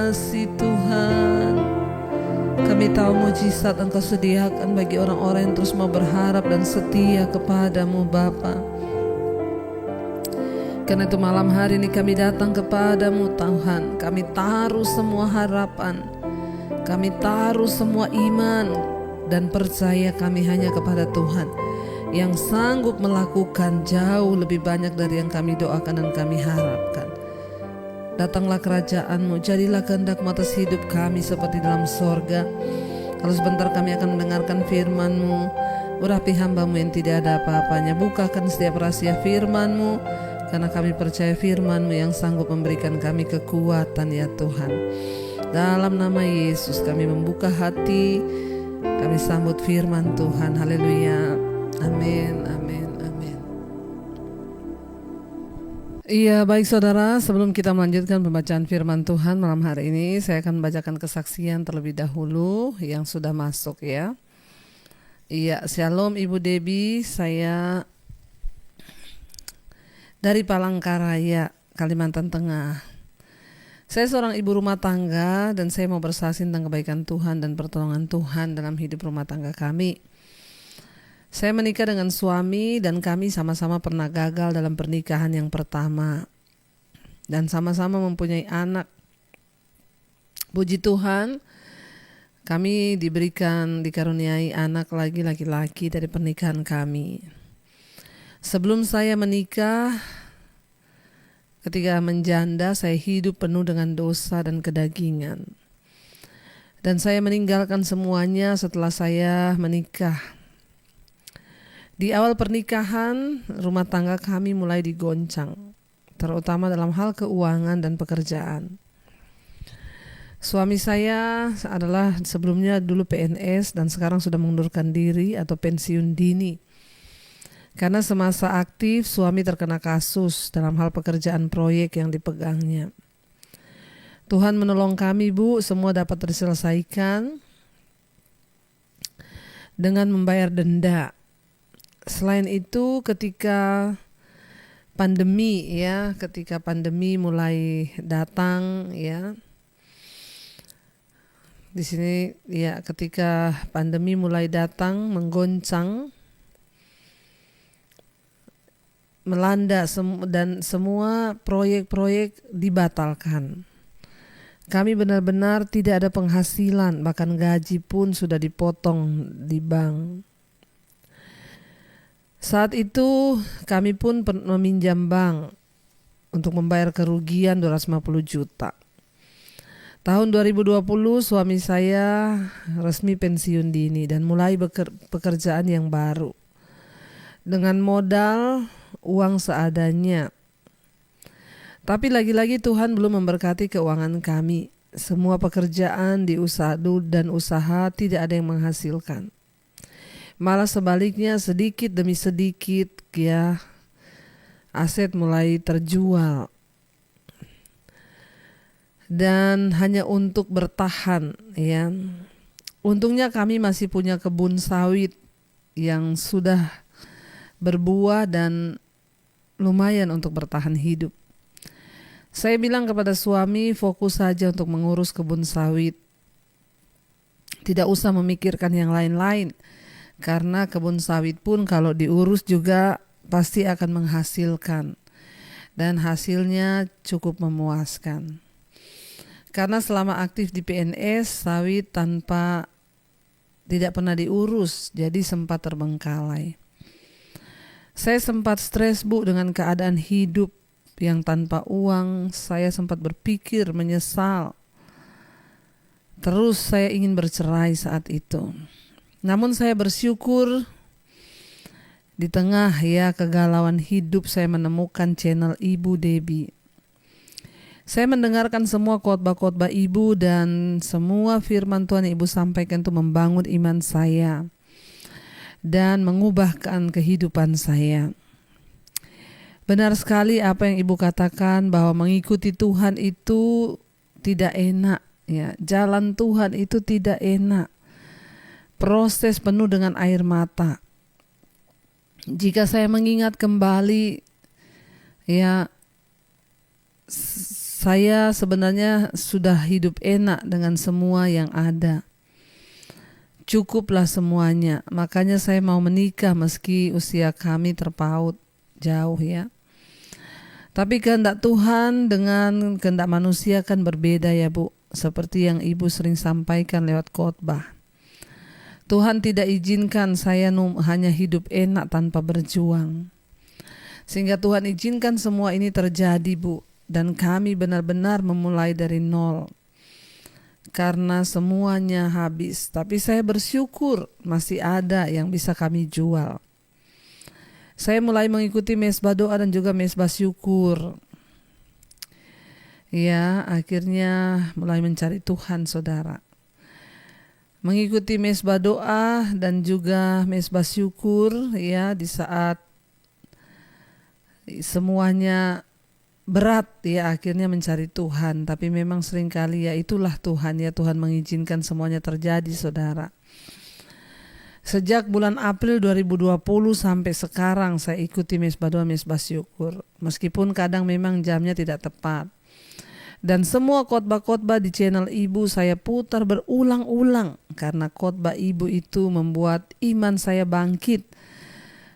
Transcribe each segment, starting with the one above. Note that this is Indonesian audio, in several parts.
kasih Tuhan. Kami tahu mujizat Engkau sediakan bagi orang-orang yang terus mau berharap dan setia kepadamu Bapa. Karena itu malam hari ini kami datang kepadamu Tuhan. Kami taruh semua harapan, kami taruh semua iman dan percaya kami hanya kepada Tuhan yang sanggup melakukan jauh lebih banyak dari yang kami doakan dan kami harapkan. Datanglah kerajaan-Mu, jadilah kehendak-Mu atas hidup kami seperti dalam sorga. Kalau sebentar kami akan mendengarkan firman-Mu, urapi hamba-Mu yang tidak ada apa-apanya. Bukakan setiap rahasia firman-Mu, karena kami percaya firman-Mu yang sanggup memberikan kami kekuatan ya Tuhan. Dalam nama Yesus kami membuka hati, kami sambut firman Tuhan. Haleluya. Amin, amin, amin. Iya, baik saudara, sebelum kita melanjutkan pembacaan firman Tuhan malam hari ini, saya akan membacakan kesaksian terlebih dahulu yang sudah masuk ya. Iya, shalom Ibu Debbie, saya dari Palangkaraya, Kalimantan Tengah. Saya seorang ibu rumah tangga dan saya mau bersaksi tentang kebaikan Tuhan dan pertolongan Tuhan dalam hidup rumah tangga kami. Saya menikah dengan suami dan kami sama-sama pernah gagal dalam pernikahan yang pertama dan sama-sama mempunyai anak. Puji Tuhan, kami dikaruniai anak laki-laki dari pernikahan kami. Sebelum saya menikah, ketika menjanda, saya hidup penuh dengan dosa dan kedagingan. Dan saya meninggalkan semuanya setelah saya menikah. Di awal pernikahan, rumah tangga kami mulai digoncang, terutama dalam hal keuangan dan pekerjaan. Suami saya adalah sebelumnya dulu PNS dan sekarang sudah mengundurkan diri atau pensiun dini. Karena semasa aktif, suami terkena kasus dalam hal pekerjaan proyek yang dipegangnya. Tuhan menolong kami, Bu, semua dapat diselesaikan dengan membayar denda. Selain itu, ketika pandemi mulai datang ya, di sini ya, ketika pandemi mulai datang menggoncang, melanda dan semua proyek-proyek dibatalkan. Kami benar-benar tidak ada penghasilan, bahkan gaji pun sudah dipotong di bank. Saat itu kami pun meminjam bank untuk membayar kerugian 250 juta. Tahun 2020 suami saya resmi pensiun dini dan mulai pekerjaan yang baru. Dengan modal uang seadanya. Tapi lagi-lagi Tuhan belum memberkati keuangan kami. Semua pekerjaan di usaha tidak ada yang menghasilkan. Malah sebaliknya sedikit demi sedikit ya aset mulai terjual. Dan hanya untuk bertahan ya. Untungnya kami masih punya kebun sawit yang sudah berbuah dan lumayan untuk bertahan hidup. Saya bilang kepada suami, fokus saja untuk mengurus kebun sawit. Tidak usah memikirkan yang lain-lain. Karena kebun sawit pun kalau diurus juga pasti akan menghasilkan. Dan hasilnya cukup memuaskan. Karena selama aktif di PNS, sawit tidak pernah diurus, jadi sempat terbengkalai. Saya sempat stres, Bu, dengan keadaan hidup yang tanpa uang. Saya sempat berpikir menyesal. Terus saya ingin bercerai saat itu. Namun saya bersyukur di tengah kegalauan hidup saya menemukan channel Ibu Debbie. Saya mendengarkan semua khotbah-khotbah Ibu dan semua firman Tuhan yang Ibu sampaikan itu membangun iman saya dan mengubahkan kehidupan saya. Benar sekali apa yang Ibu katakan bahwa mengikuti Tuhan itu tidak enak ya. Jalan Tuhan itu tidak enak. Proses penuh dengan air mata. Jika saya mengingat kembali ya Saya sebenarnya sudah hidup enak dengan semua yang ada. Cukuplah semuanya. Makanya saya mau menikah meski usia kami terpaut jauh ya. Tapi kehendak Tuhan dengan kehendak manusia kan berbeda ya Bu. Seperti yang Ibu sering sampaikan lewat khotbah. Tuhan tidak izinkan saya hanya hidup enak tanpa berjuang. Sehingga Tuhan izinkan semua ini terjadi Bu. Dan kami benar-benar memulai dari nol. Karena semuanya habis. Tapi saya bersyukur masih ada yang bisa kami jual. Saya mulai mengikuti mesbah doa dan juga mesbah syukur. Ya, akhirnya mulai mencari Tuhan saudara. Mengikuti mesbah doa dan juga mesbah syukur ya di saat semuanya berat ya akhirnya mencari Tuhan. Tapi memang seringkali ya itulah Tuhan ya, Tuhan mengizinkan semuanya terjadi saudara. Sejak bulan April 2020 sampai sekarang saya ikuti mesbah doa, mesbah syukur. Meskipun kadang memang jamnya tidak tepat. Dan semua khotbah-khotbah di channel Ibu saya putar berulang-ulang. Karena khotbah Ibu itu membuat iman saya bangkit.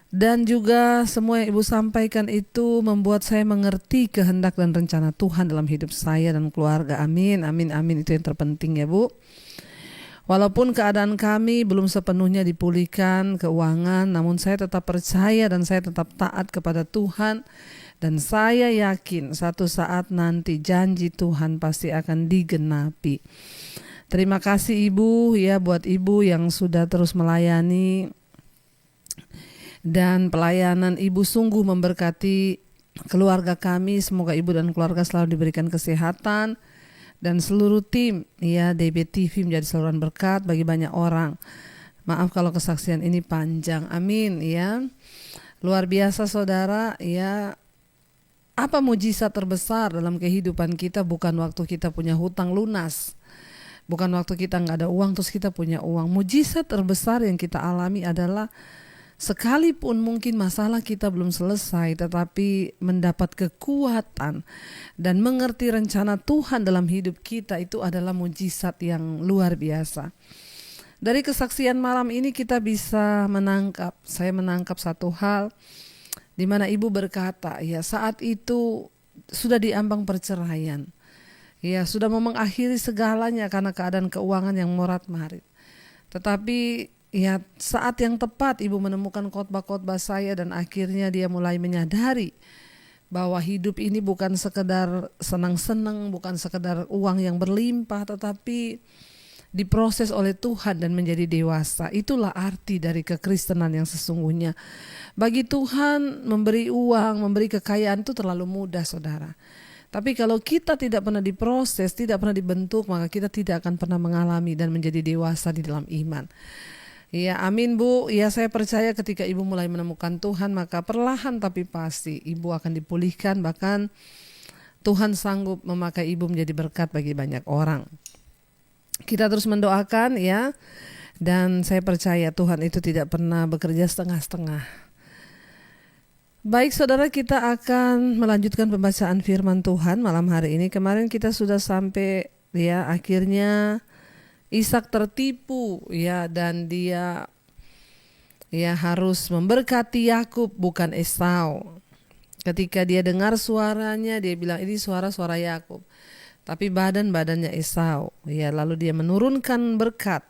Dan juga semua yang Ibu sampaikan itu membuat saya mengerti kehendak dan rencana Tuhan dalam hidup saya dan keluarga. Amin, amin, amin. Itu yang terpenting ya Bu. Walaupun keadaan kami belum sepenuhnya dipulihkan keuangan, namun saya tetap percaya dan saya tetap taat kepada Tuhan. Dan saya yakin satu saat nanti janji Tuhan pasti akan digenapi. Terima kasih Ibu ya buat Ibu yang sudah terus melayani. Dan pelayanan Ibu sungguh memberkati keluarga kami. Semoga Ibu dan keluarga selalu diberikan kesehatan. Dan seluruh tim ya DB TV menjadi saluran berkat bagi banyak orang. Maaf kalau kesaksian ini panjang. Amin ya. Luar biasa saudara ya. Apa mujizat terbesar dalam kehidupan kita bukan waktu kita punya hutang lunas. Bukan waktu kita gak ada uang terus kita punya uang. Mujizat terbesar yang kita alami adalah sekalipun mungkin masalah kita belum selesai, tetapi mendapat kekuatan dan mengerti rencana Tuhan dalam hidup kita itu adalah mujizat yang luar biasa. Dari kesaksian malam ini kita bisa saya menangkap satu hal di mana Ibu berkata, ya saat itu sudah diambang perceraian. Ya sudah mau mengakhiri segalanya karena keadaan keuangan yang morat-marit. Tetapi ya saat yang tepat Ibu menemukan khotbah-khotbah saya dan akhirnya dia mulai menyadari bahwa hidup ini bukan sekedar senang-senang, bukan sekedar uang yang berlimpah, tetapi diproses oleh Tuhan dan menjadi dewasa. Itulah arti dari kekristenan yang sesungguhnya. Bagi Tuhan memberi uang, memberi kekayaan itu terlalu mudah saudara. Tapi kalau kita tidak pernah diproses, tidak pernah dibentuk, maka kita tidak akan pernah mengalami dan menjadi dewasa di dalam iman. Ya amin Bu, ya saya percaya ketika Ibu mulai menemukan Tuhan maka perlahan tapi pasti Ibu akan dipulihkan, bahkan Tuhan sanggup memakai Ibu menjadi berkat bagi banyak orang. Kita terus mendoakan ya, dan saya percaya Tuhan itu tidak pernah bekerja setengah-setengah. Baik saudara, kita akan melanjutkan pembacaan firman Tuhan malam hari ini. Kemarin kita sudah sampai ya akhirnya Ishak tertipu ya, dan dia ya harus memberkati Yakub bukan Esau. Ketika dia dengar suaranya dia bilang ini suara-suara Yakub. Tapi badannya Esau. Ya, lalu dia menurunkan berkat.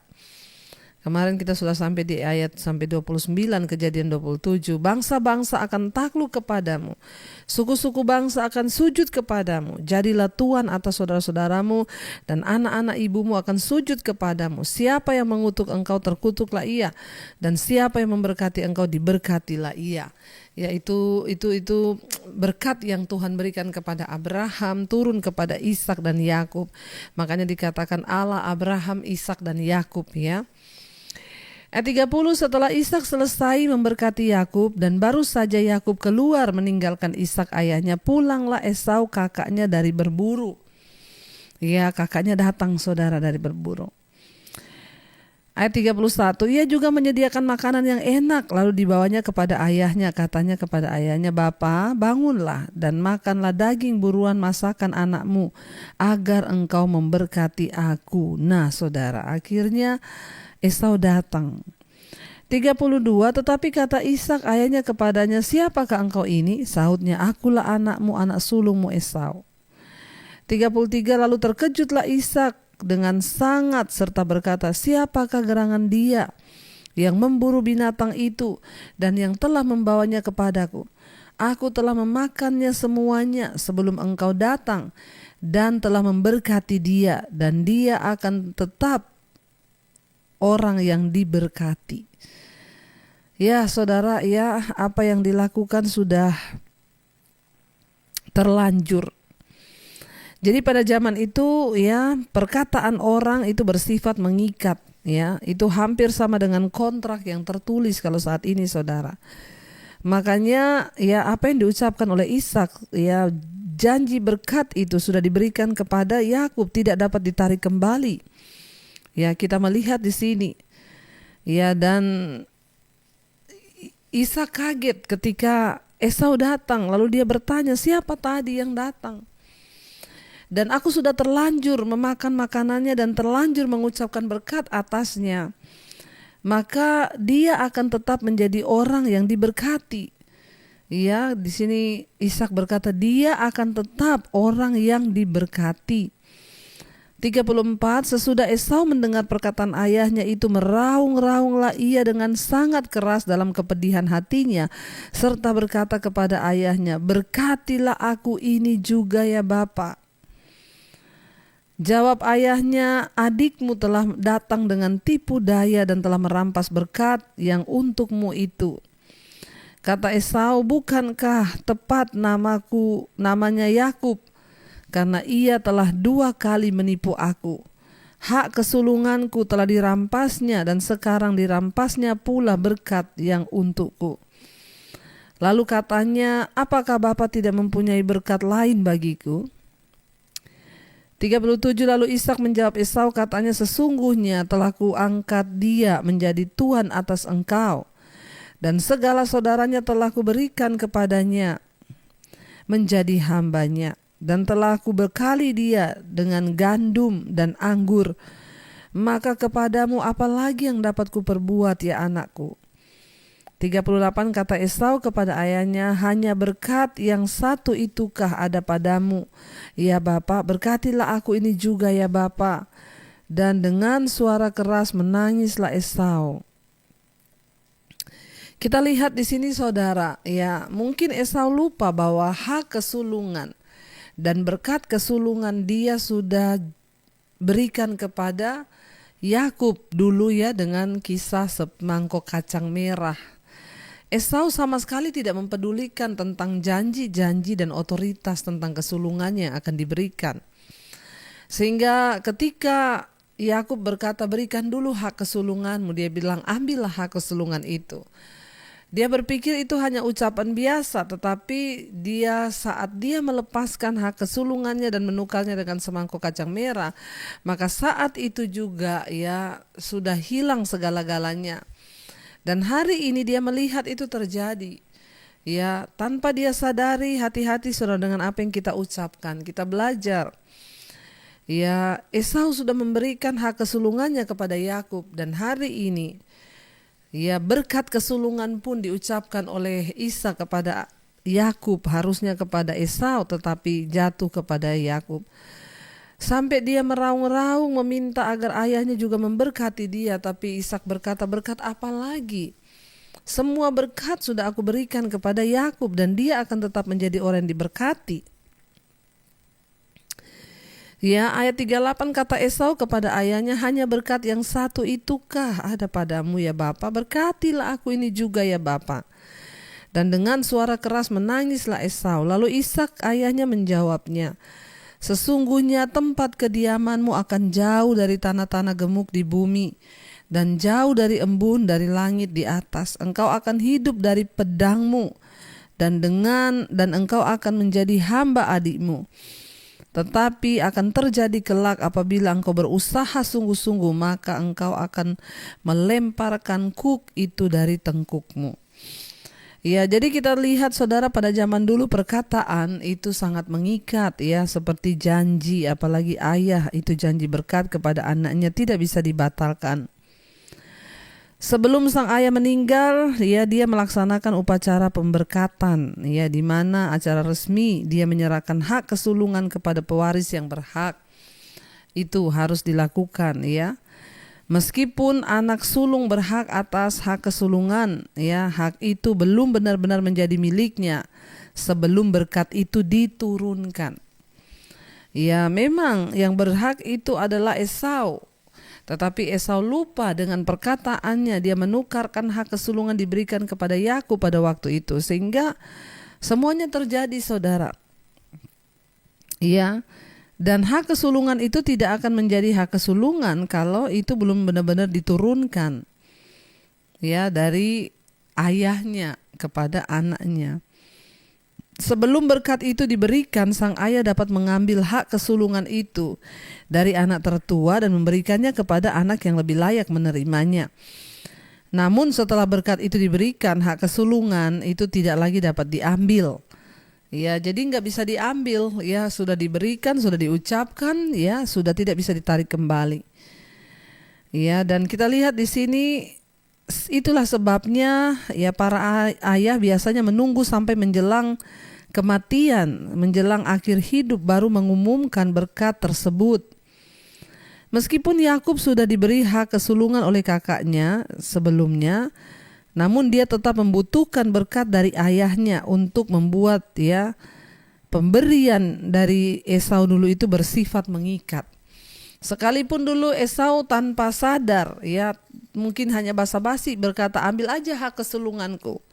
Kemarin kita sudah sampai di ayat sampai 29, Kejadian 27. Bangsa-bangsa akan takluk kepadamu. Suku-suku bangsa akan sujud kepadamu. Jadilah tuan atas saudara-saudaramu dan anak-anak ibumu akan sujud kepadamu. Siapa yang mengutuk engkau terkutuklah ia, dan siapa yang memberkati engkau diberkatilah ia. Ya itu berkat yang Tuhan berikan kepada Abraham turun kepada Ishak dan Yakub. Makanya dikatakan Allah Abraham, Ishak dan Yakub ya. Ayat 30, setelah Ishak selesai memberkati Yakub dan baru saja Yakub keluar meninggalkan Ishak ayahnya, pulanglah Esau kakaknya dari berburu. Ya, kakaknya datang saudara dari berburu. Ayat 31, ia juga menyediakan makanan yang enak, lalu dibawanya kepada ayahnya. Katanya kepada ayahnya, Bapa, bangunlah dan makanlah daging buruan masakan anakmu, agar engkau memberkati aku. Nah saudara, akhirnya Esau datang. 32, tetapi kata Ishak ayahnya kepadanya, siapakah engkau ini? Sahutnya, akulah anakmu, anak sulungmu Esau. 33, lalu terkejutlah Ishak dengan sangat serta berkata, siapakah gerangan dia yang memburu binatang itu dan yang telah membawanya kepadaku? Aku telah memakannya semuanya sebelum engkau datang dan telah memberkati dia, dan dia akan tetap orang yang diberkati. Ya saudara, ya apa yang dilakukan sudah terlanjur. Jadi pada zaman itu ya perkataan orang itu bersifat mengikat, ya. Itu hampir sama dengan kontrak yang tertulis kalau saat ini saudara. Makanya ya apa yang diucapkan oleh Ishak, ya janji berkat itu sudah diberikan kepada Yakub, tidak dapat ditarik kembali. Ya kita melihat di sini. Ya dan Ishak kaget ketika Esau datang, lalu dia bertanya, siapa tadi yang datang? Dan aku sudah terlanjur memakan makanannya dan terlanjur mengucapkan berkat atasnya. Maka dia akan tetap menjadi orang yang diberkati. Ya, di sini Ishak berkata dia akan tetap orang yang diberkati. 34, sesudah Esau mendengar perkataan ayahnya itu, meraung-raunglah ia dengan sangat keras dalam kepedihan hatinya, serta berkata kepada ayahnya, berkatilah aku ini juga ya Bapa. Jawab ayahnya, adikmu telah datang dengan tipu daya dan telah merampas berkat yang untukmu itu. Kata Esau, bukankah tepat namanya Yakub, karena ia telah 2 kali menipu aku. Hak kesulunganku telah dirampasnya dan sekarang dirampasnya pula berkat yang untukku. Lalu katanya, apakah Bapa tidak mempunyai berkat lain bagiku? 37, lalu Ishak menjawab Esau, katanya, sesungguhnya telah kuangkat dia menjadi tuan atas engkau, dan segala saudaranya telah kuberikan kepadanya menjadi hambanya, dan telah kubekali dia dengan gandum dan anggur. Maka kepadamu apa lagi yang dapat kuperbuat ya anakku? 38, kata Esau kepada ayahnya, hanya berkat yang satu itukah ada padamu ya Bapa? Berkatilah aku ini juga ya Bapa. Dan dengan suara keras menangislah Esau. Kita lihat di sini saudara, ya mungkin Esau lupa bahwa hak kesulungan dan berkat kesulungan dia sudah berikan kepada Yakub dulu ya, dengan kisah semangkok kacang merah. Esau sama sekali tidak mempedulikan tentang janji-janji dan otoritas tentang kesulungannya yang akan diberikan. Sehingga ketika Yakub berkata, berikan dulu hak kesulunganmu, dia bilang, ambillah hak kesulungan itu. Dia berpikir itu hanya ucapan biasa, tetapi saat dia melepaskan hak kesulungannya dan menukarnya dengan semangkuk kacang merah, maka saat itu juga ya sudah hilang segala-galanya. Dan hari ini dia melihat itu terjadi. Ya, tanpa dia sadari, hati-hati saudara dengan apa yang kita ucapkan. Kita belajar. Ya, Esau sudah memberikan hak kesulungannya kepada Yakub, dan hari ini ya berkat kesulungan pun diucapkan oleh Ishak kepada Yakub, harusnya kepada Esau tetapi jatuh kepada Yakub. Sampai dia meraung-raung meminta agar ayahnya juga memberkati dia, tapi Ishak berkata, berkat apa lagi? Semua berkat sudah aku berikan kepada Yakub dan dia akan tetap menjadi orang yang diberkati. Ya, ayat 38, kata Esau kepada ayahnya, hanya berkat yang satu itukah ada padamu ya Bapa? Berkatilah aku ini juga ya Bapa. Dan dengan suara keras menangislah Esau. Lalu Ishak ayahnya menjawabnya, sesungguhnya tempat kediamanmu akan jauh dari tanah-tanah gemuk di bumi, dan jauh dari embun dari langit di atas. Engkau akan hidup dari pedangmu, dan engkau akan menjadi hamba adikmu. Tetapi akan terjadi kelak apabila engkau berusaha sungguh-sungguh, maka engkau akan melemparkan kuk itu dari tengkukmu. Ya, jadi kita lihat saudara, pada zaman dulu perkataan itu sangat mengikat ya, seperti janji, apalagi ayah itu janji berkat kepada anaknya tidak bisa dibatalkan. Sebelum sang ayah meninggal, ya dia melaksanakan upacara pemberkatan, ya di mana acara resmi dia menyerahkan hak kesulungan kepada pewaris yang berhak. Itu harus dilakukan ya. Meskipun anak sulung berhak atas hak kesulungan, ya hak itu belum benar-benar menjadi miliknya sebelum berkat itu diturunkan. Ya memang yang berhak itu adalah Esau. Tetapi Esau lupa dengan perkataannya, dia menukarkan hak kesulungan diberikan kepada Yakub pada waktu itu, sehingga semuanya terjadi saudara. Ya, dan hak kesulungan itu tidak akan menjadi hak kesulungan kalau itu belum benar-benar diturunkan ya dari ayahnya kepada anaknya. Sebelum berkat itu diberikan, sang ayah dapat mengambil hak kesulungan itu dari anak tertua dan memberikannya kepada anak yang lebih layak menerimanya. Namun setelah berkat itu diberikan, hak kesulungan itu tidak lagi dapat diambil. Ya, jadi nggak bisa diambil. Ya, sudah diberikan, sudah diucapkan, ya sudah tidak bisa ditarik kembali. Ya, dan kita lihat di sini, itulah sebabnya ya para ayah biasanya menunggu sampai menjelang kematian, menjelang akhir hidup baru mengumumkan berkat tersebut. Meskipun Yakub sudah diberi hak kesulungan oleh kakaknya sebelumnya, namun dia tetap membutuhkan berkat dari ayahnya untuk membuat ya pemberian dari Esau dulu itu bersifat mengikat. Sekalipun dulu Esau tanpa sadar ya, mungkin hanya basa-basi berkata, ambil aja hak kesulunganku.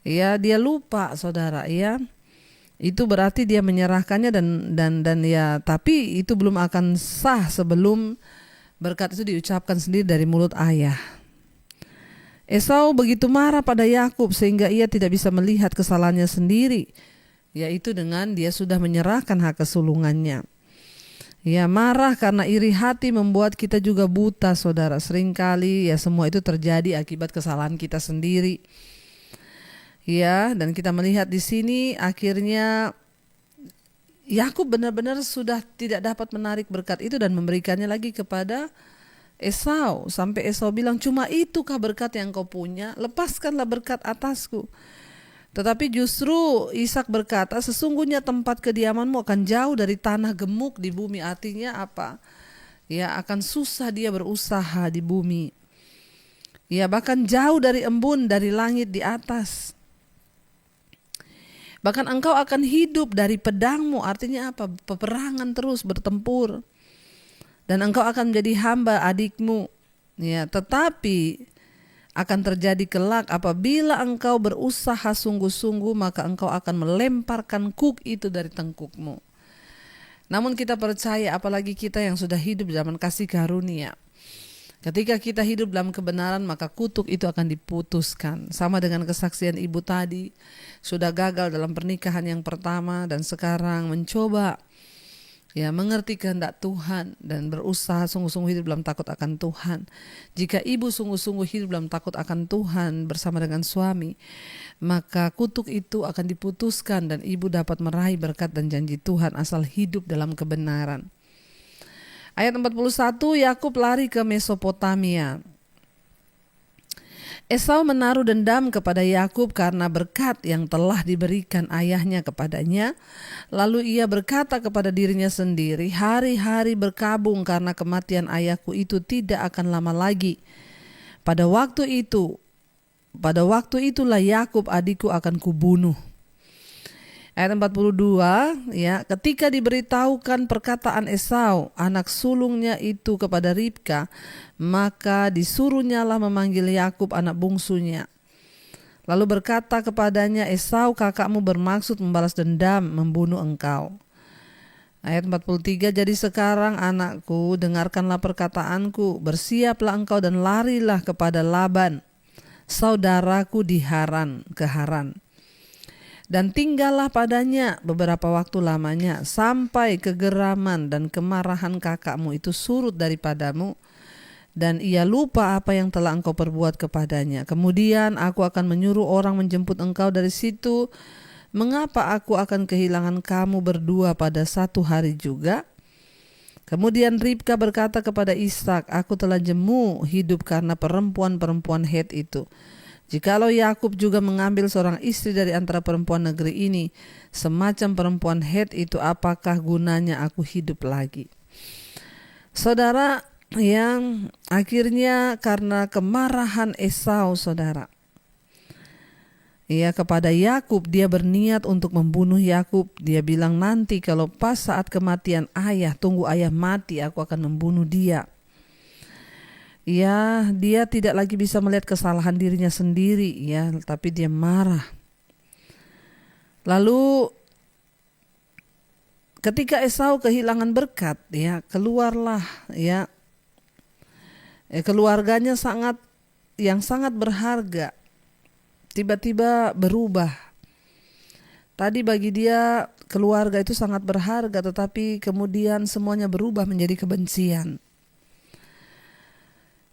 Ya, dia lupa saudara ya. Itu berarti dia menyerahkannya dan ya, tapi itu belum akan sah sebelum berkat itu diucapkan sendiri dari mulut ayah. Esau begitu marah pada Yakub sehingga ia tidak bisa melihat kesalahannya sendiri, yaitu dengan dia sudah menyerahkan hak kesulungannya. Ya, marah karena iri hati membuat kita juga buta saudara. Seringkali ya semua itu terjadi akibat kesalahan kita sendiri. Ya, dan kita melihat di sini akhirnya Yakub benar-benar sudah tidak dapat menarik berkat itu dan memberikannya lagi kepada Esau. Sampai Esau bilang, cuma itukah berkat yang kau punya? Lepaskanlah berkat atasku. Tetapi justru Ishak berkata, sesungguhnya tempat kediamanmu akan jauh dari tanah gemuk di bumi. Artinya apa? Ya, akan susah dia berusaha di bumi. Ya, bahkan jauh dari embun, dari langit di atas. Bahkan engkau akan hidup dari pedangmu. Artinya apa? Peperangan terus bertempur. Dan engkau akan menjadi hamba adikmu. Ya, tetapi akan terjadi kelak apabila engkau berusaha sungguh-sungguh, maka engkau akan melemparkan kuk itu dari tengkukmu. Namun kita percaya, apalagi kita yang sudah hidup zaman kasih karunia, ketika kita hidup dalam kebenaran, maka kutuk itu akan diputuskan. Sama dengan kesaksian ibu tadi, sudah gagal dalam pernikahan yang pertama dan sekarang mencoba ya mengerti kehendak Tuhan dan berusaha sungguh-sungguh hidup dalam takut akan Tuhan. Jika ibu sungguh-sungguh hidup dalam takut akan Tuhan bersama dengan suami, maka kutuk itu akan diputuskan dan ibu dapat meraih berkat dan janji Tuhan asal hidup dalam kebenaran. Ayat 41, Yakub lari ke Mesopotamia. Esau menaruh dendam kepada Yakub karena berkat yang telah diberikan ayahnya kepadanya. Lalu ia berkata kepada dirinya sendiri, hari-hari berkabung karena kematian ayahku itu tidak akan lama lagi. Pada waktu itulah Yakub adikku akan kubunuh. Ayat 42, ya, ketika diberitahukan perkataan Esau, anak sulungnya itu kepada Ribka, maka disuruhnyalah memanggil Yakub anak bungsunya. Lalu berkata kepadanya, Esau kakakmu bermaksud membalas dendam, membunuh engkau. Ayat 43, jadi sekarang anakku, dengarkanlah perkataanku, bersiaplah engkau dan larilah kepada Laban, saudaraku di Haran, ke Haran. Dan tinggallah padanya beberapa waktu lamanya, sampai kegeraman dan kemarahan kakakmu itu surut daripadamu, dan ia lupa apa yang telah engkau perbuat kepadanya. Kemudian aku akan menyuruh orang menjemput engkau dari situ. Mengapa aku akan kehilangan kamu berdua pada satu hari juga?" Kemudian Ribka berkata kepada Ishak, "Aku telah jemu hidup karena perempuan-perempuan Het itu. Jikalau Yakub juga mengambil seorang istri dari antara perempuan negeri ini, semacam perempuan Het itu, apakah gunanya aku hidup lagi?" Saudara, yang akhirnya karena kemarahan Esau, saudara, kepada Yakub, dia berniat untuk membunuh Yakub. Dia bilang, "Nanti kalau pas saat kematian ayah, tunggu ayah mati, aku akan membunuh dia." Dia tidak lagi bisa melihat kesalahan dirinya sendiri, tapi dia marah. Lalu ketika Esau kehilangan berkat, keluarlah keluarganya yang sangat berharga tiba-tiba berubah. Tadi bagi dia keluarga itu sangat berharga, tetapi kemudian semuanya berubah menjadi kebencian.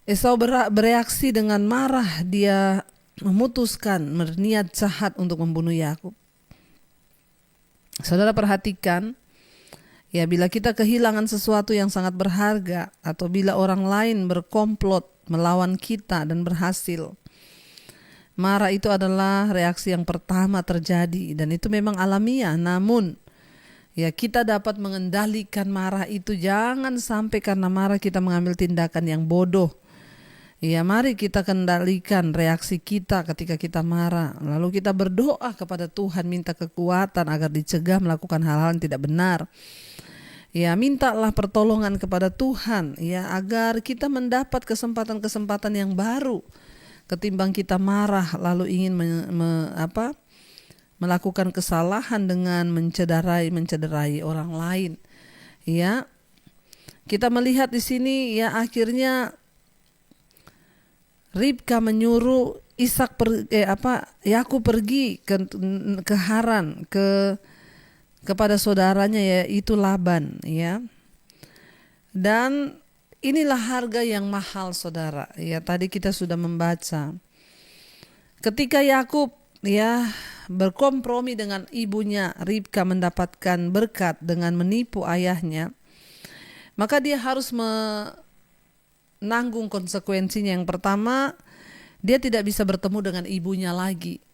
Esau bereaksi dengan marah. Dia memutuskan berniat jahat untuk membunuh Yakub. Saudara perhatikan, bila kita kehilangan sesuatu yang sangat berharga, atau bila orang lain berkomplot melawan kita dan berhasil, marah itu adalah reaksi yang pertama terjadi, dan itu memang alamiah. Namun kita dapat mengendalikan marah itu. Jangan sampai karena marah kita mengambil tindakan yang bodoh. Mari kita kendalikan reaksi kita ketika kita marah. Lalu kita berdoa kepada Tuhan, minta kekuatan agar dicegah melakukan hal-hal yang tidak benar. Mintalah pertolongan kepada Tuhan, agar kita mendapat kesempatan-kesempatan yang baru. Ketimbang kita marah lalu ingin melakukan kesalahan dengan mencederai orang lain. Kita melihat di sini akhirnya Ribka menyuruh Yakub pergi ke Haran kepada saudaranya, yaitu Laban, Dan inilah harga yang mahal, saudara. Tadi kita sudah membaca. Ketika Yakub berkompromi dengan ibunya Ribka mendapatkan berkat dengan menipu ayahnya, maka dia harus menanggung konsekuensinya. Yang pertama, dia tidak bisa bertemu dengan ibunya lagi,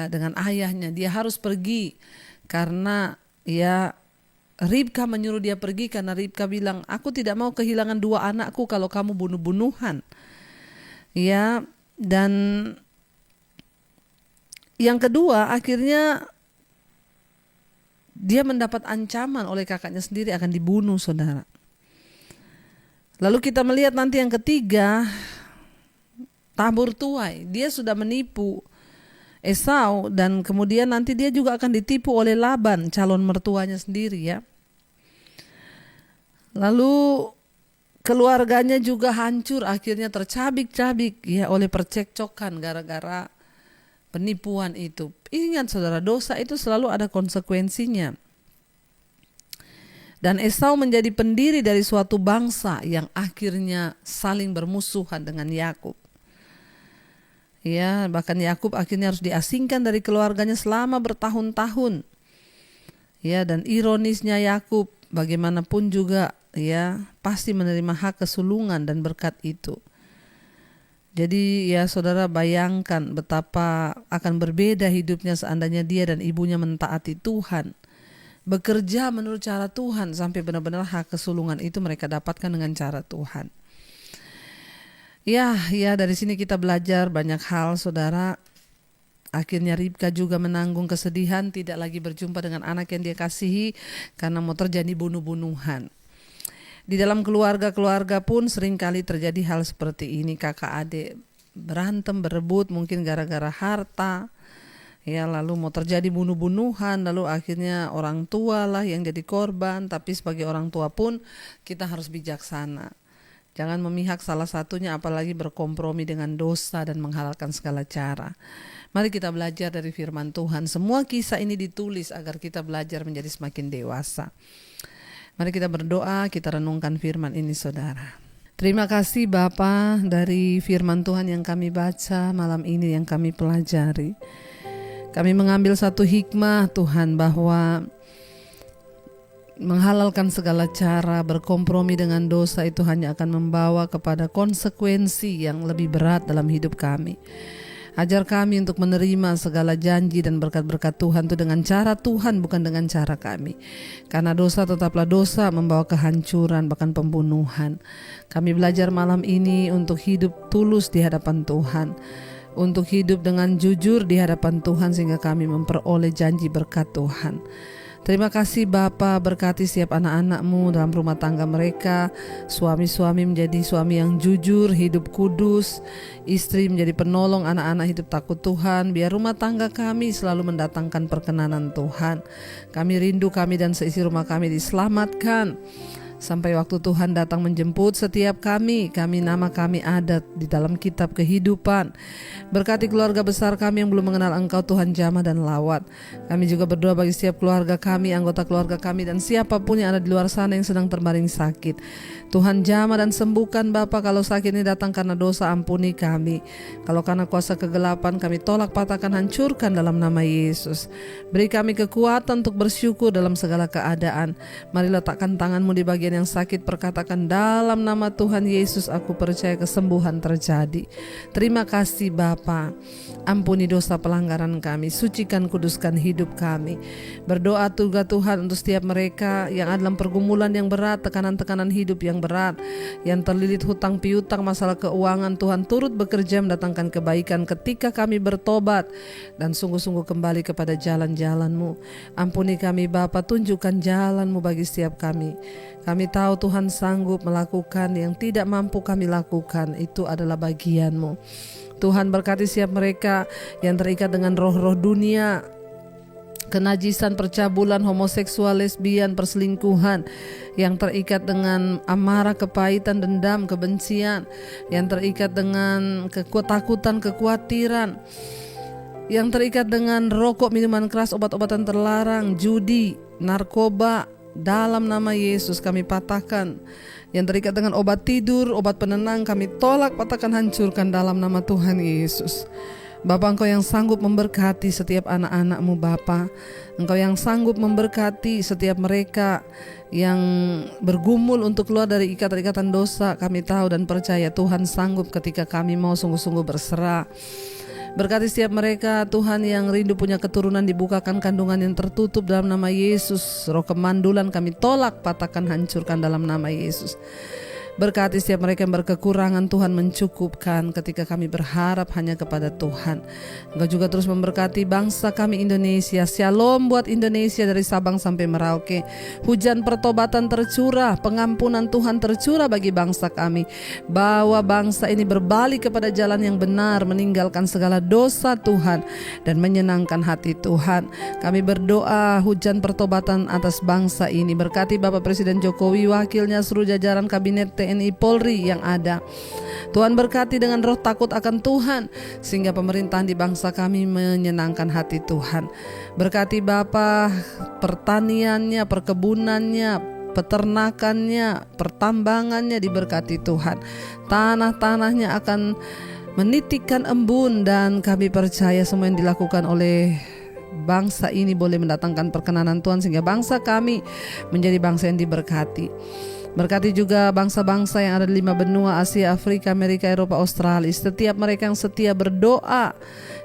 dengan ayahnya. Dia harus pergi karena Ribka menyuruh dia pergi, karena Ribka bilang, "Aku tidak mau kehilangan dua anakku kalau kamu bunuh-bunuhan." Dan yang kedua, akhirnya dia mendapat ancaman oleh kakaknya sendiri akan dibunuh, saudara. Lalu kita melihat nanti yang ketiga, tabur tuai. Dia sudah menipu Esau, dan kemudian nanti dia juga akan ditipu oleh Laban, calon mertuanya sendiri, Lalu keluarganya juga hancur, akhirnya tercabik-cabik oleh percekcokan gara-gara penipuan itu. Ingat, saudara, dosa itu selalu ada konsekuensinya. Dan Esau menjadi pendiri dari suatu bangsa yang akhirnya saling bermusuhan dengan Yakub. Bahkan Yakub akhirnya harus diasingkan dari keluarganya selama bertahun-tahun. Dan ironisnya Yakub bagaimanapun juga pasti menerima hak kesulungan dan berkat itu. Jadi saudara bayangkan betapa akan berbeda hidupnya seandainya dia dan ibunya mentaati Tuhan, bekerja menurut cara Tuhan, sampai benar-benar hak kesulungan itu mereka dapatkan dengan cara Tuhan. Dari sini kita belajar banyak hal, saudara. Akhirnya Ribka juga menanggung kesedihan, tidak lagi berjumpa dengan anak yang dia kasihi karena mau terjadi bunuh-bunuhan. Di dalam keluarga-keluarga pun seringkali terjadi hal seperti ini. Kakak adik berantem, berebut, mungkin gara-gara harta. Lalu mau terjadi bunuh-bunuhan, lalu akhirnya orang tua lah yang jadi korban. Tapi sebagai orang tua pun kita harus bijaksana. Jangan memihak salah satunya, apalagi berkompromi dengan dosa dan menghalalkan segala cara. Mari kita belajar dari firman Tuhan. Semua kisah ini ditulis agar kita belajar menjadi semakin dewasa. Mari kita berdoa, kita renungkan firman ini saudara. Terima kasih Bapa dari firman Tuhan yang kami baca malam ini, yang kami pelajari. Kami mengambil satu hikmah Tuhan, bahwa menghalalkan segala cara, berkompromi dengan dosa itu hanya akan membawa kepada konsekuensi yang lebih berat dalam hidup kami. Ajar kami untuk menerima segala janji dan berkat-berkat Tuhan itu dengan cara Tuhan, bukan dengan cara kami. Karena dosa tetaplah dosa, membawa kehancuran, bahkan pembunuhan. Kami belajar malam ini untuk hidup tulus di hadapan Tuhan, untuk hidup dengan jujur di hadapan Tuhan, sehingga kami memperoleh janji berkat Tuhan. Terima kasih Bapa, berkati setiap anak-anak-Mu dalam rumah tangga mereka. Suami-suami menjadi suami yang jujur, hidup kudus. Istri menjadi penolong anak-anak, hidup takut Tuhan. Biar rumah tangga kami selalu mendatangkan perkenanan Tuhan. Kami rindu kami dan seisi rumah kami diselamatkan sampai waktu Tuhan datang menjemput setiap kami. Nama kami ada di dalam kitab kehidupan. Berkati keluarga besar kami yang belum mengenal Engkau Tuhan jamah dan lawat. Kami juga berdoa bagi setiap keluarga kami, anggota keluarga kami, dan siapapun yang ada di luar sana yang sedang terbaring sakit. Tuhan jamah dan sembuhkan Bapa. Kalau sakit ini datang karena dosa, ampuni kami. Kalau karena kuasa kegelapan, kami tolak, patahkan, hancurkan dalam nama Yesus. Beri kami kekuatan untuk bersyukur dalam segala keadaan. Mari letakkan tangan-Mu di bagian yang sakit, perkatakan dalam nama Tuhan Yesus aku percaya kesembuhan terjadi. Terima kasih Bapa. Ampuni dosa pelanggaran kami, sucikan kuduskan hidup kami. Berdoa juga Tuhan untuk setiap mereka yang ada dalam pergumulan yang berat, tekanan-tekanan hidup yang berat, yang terlilit hutang piutang, masalah keuangan. Tuhan turut bekerja mendatangkan kebaikan ketika kami bertobat dan sungguh-sungguh kembali kepada jalan-jalan-Mu. Ampuni kami Bapa, tunjukkan jalan-Mu bagi setiap kami. Kami tahu Tuhan sanggup melakukan yang tidak mampu kami lakukan, itu adalah bagian-Mu. Tuhan berkati setiap mereka yang terikat dengan roh-roh dunia, kenajisan, percabulan, homoseksual, lesbian, perselingkuhan, yang terikat dengan amarah, kepahitan, dendam, kebencian, yang terikat dengan ketakutan, kekhawatiran, yang terikat dengan rokok, minuman keras, obat-obatan terlarang, judi, narkoba. Dalam nama Yesus kami patahkan. Yang terikat dengan obat tidur, obat penenang, kami tolak, patahkan, hancurkan dalam nama Tuhan Yesus. Bapa, Engkau yang sanggup memberkati setiap anak-anak-Mu Bapa. Engkau yang sanggup memberkati setiap mereka yang bergumul untuk keluar dari ikatan-ikatan dosa. Kami tahu dan percaya Tuhan sanggup ketika kami mau sungguh-sungguh berserah. Berkati setiap mereka Tuhan yang rindu punya keturunan, dibukakan kandungan yang tertutup dalam nama Yesus. Roh kemandulan kami tolak, patahkan, hancurkan dalam nama Yesus. Berkati setiap mereka yang berkekurangan, Tuhan mencukupkan ketika kami berharap hanya kepada Tuhan. Engkau juga terus memberkati bangsa kami Indonesia. Shalom buat Indonesia dari Sabang sampai Merauke. Hujan pertobatan tercurah, pengampunan Tuhan tercurah bagi bangsa kami. Bawa bangsa ini berbalik kepada jalan yang benar, meninggalkan segala dosa Tuhan dan menyenangkan hati Tuhan. Kami berdoa hujan pertobatan atas bangsa ini. Berkati Bapak Presiden Jokowi, wakilnya, seluruh jajaran kabinet TNI Polri yang ada. Tuhan berkati dengan roh takut akan Tuhan, sehingga pemerintahan di bangsa kami menyenangkan hati Tuhan. Berkati Bapa pertaniannya, perkebunannya, peternakannya, pertambangannya diberkati Tuhan. Tanah-tanahnya akan menitikkan embun, dan kami percaya semua yang dilakukan oleh bangsa ini boleh mendatangkan perkenanan Tuhan, sehingga bangsa kami menjadi bangsa yang diberkati. Berkati juga bangsa-bangsa yang ada di 5 benua, Asia, Afrika, Amerika, Eropa, Australia. Setiap mereka yang setia berdoa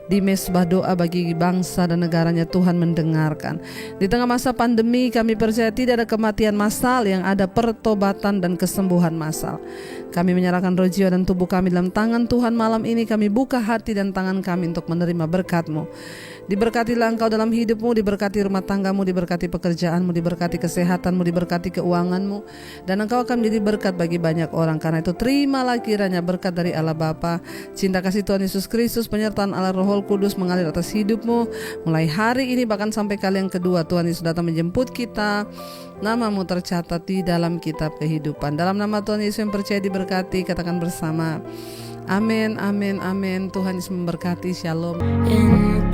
di mesbah doa bagi bangsa dan negaranya, Tuhan mendengarkan. Di tengah masa pandemi kami percaya tidak ada kematian massal, yang ada pertobatan dan kesembuhan massal. Kami menyerahkan roh, jiwa dan tubuh kami dalam tangan Tuhan malam ini. Kami buka hati dan tangan kami untuk menerima berkat-Mu. Diberkatilah Engkau dalam hidup-Mu, diberkati rumah tangga-Mu, diberkati pekerjaan-Mu, diberkati kesehatan-Mu, diberkati keuangan-Mu, dan Engkau akan menjadi berkat bagi banyak orang. Karena itu terimalah kiranya berkat dari Allah Bapa, cinta kasih Tuhan Yesus Kristus, penyertaan Allah Roh Kudus mengalir atas hidup-Mu mulai hari ini bahkan sampai kali yang kedua Tuhan Yesus datang menjemput kita. Nama-Mu tercatat di dalam kitab kehidupan. Dalam nama Tuhan Yesus yang percaya diberkati, katakan bersama, Amin, amin, amin. Tuhan Yesus memberkati. Shalom. in